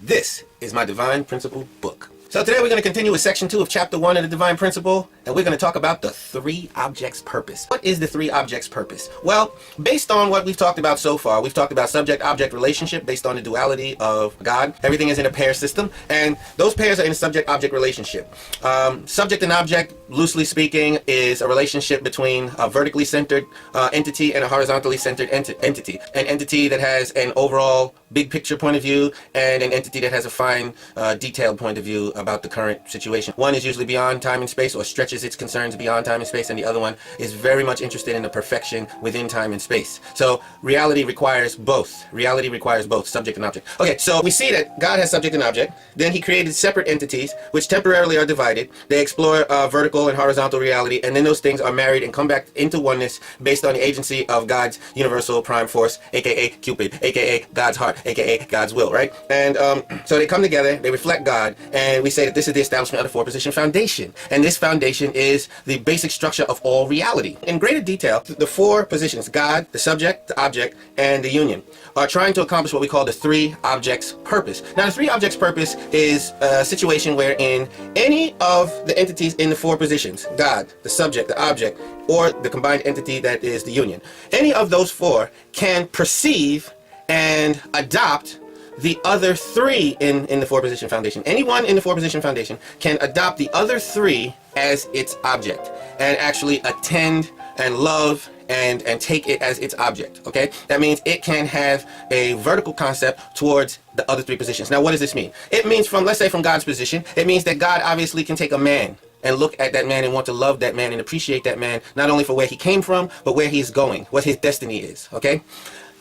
This is my Divine Principle book. So today we're going to continue with section 2 of chapter 1 of the Divine Principle, and we're going to talk about the three objects purpose. What is the three objects purpose? Well, based on what we've talked about so far, we've talked about subject-object relationship based on the duality of God. Everything is in a pair system, and those pairs are in a subject-object relationship. Subject and object, loosely speaking, is a relationship between a vertically centered entity and a horizontally centered entity. An entity that has an overall big picture point of view and an entity that has a fine detailed point of view about the current situation. One is usually beyond time and space, or stretches its concerns beyond time and space, and the other one is very much interested in the perfection within time and space. So reality requires both. Reality requires both subject and object. Okay, so we see that God has subject and object. Then he created separate entities which temporarily are divided. They explore vertical and horizontal reality, and then those things are married and come back into oneness based on the agency of God's universal prime force, aka Cupid, aka God's heart, aka God's will, right? And so they come together, they reflect God, and we say that this is the establishment of the four-position foundation. And this foundation is the basic structure of all reality. In greater detail, the four positions, God, the subject, the object, and the union, are trying to accomplish what we call the three objects purpose. Now, the three objects purpose is a situation wherein any of the entities in the four positions, God, the subject, the object, or the combined entity that is the union, any of those four can perceive and adopt the other three in the four-position foundation. Anyone in the four-position foundation can adopt the other three as its object and actually attend and love and take it as its object, okay? That means it can have a vertical concept towards the other three positions. Now, what does this mean? It means from, let's say from God's position, it means that God obviously can take a man and look at that man and want to love that man and appreciate that man, not only for where he came from, but where he's going, what his destiny is, okay?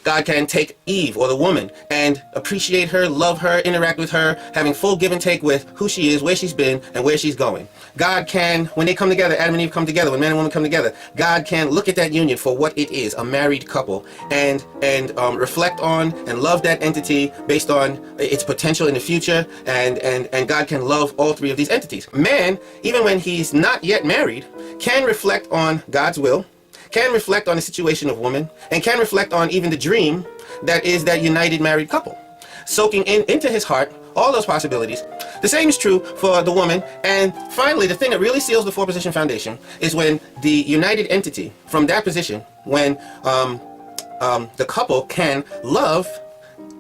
God can take Eve, or the woman, and appreciate her, love her, interact with her, having full give and take with who she is, where she's been, and where she's going. God can, when they come together, Adam and Eve come together, when man and woman come together, God can look at that union for what it is, a married couple, and reflect on and love that entity based on its potential in the future, and God can love all three of these entities. Man, even when he's not yet married, can reflect on God's will, can reflect on the situation of woman, and can reflect on even the dream that is that united married couple, soaking into his heart all those possibilities. The same is true for the woman. And finally, the thing that really seals the four-position foundation is when the united entity from that position, when the couple can love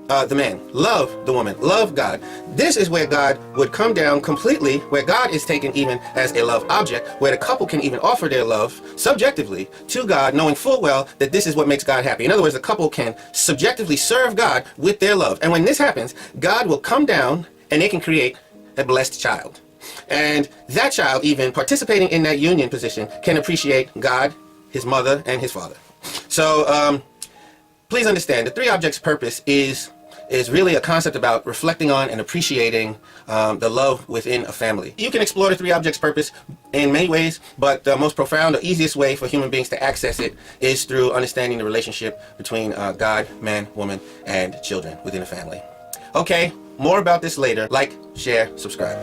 the man, love the woman, love God. This is where God would come down completely, where God is taken even as a love object, where the couple can even offer their love subjectively to God, knowing full well that this is what makes God happy. In other words, the couple can subjectively serve God with their love. And when this happens, God will come down and they can create a blessed child. And that child, even participating in that union position, can appreciate God, his mother, and his father. So please understand, the three objects purpose is really a concept about reflecting on and appreciating the love within a family. You can explore the three objects purpose in many ways, but the most profound or easiest way for human beings to access it is through understanding the relationship between God, man, woman, and children within a family. Okay, more about this later. Like, share, subscribe.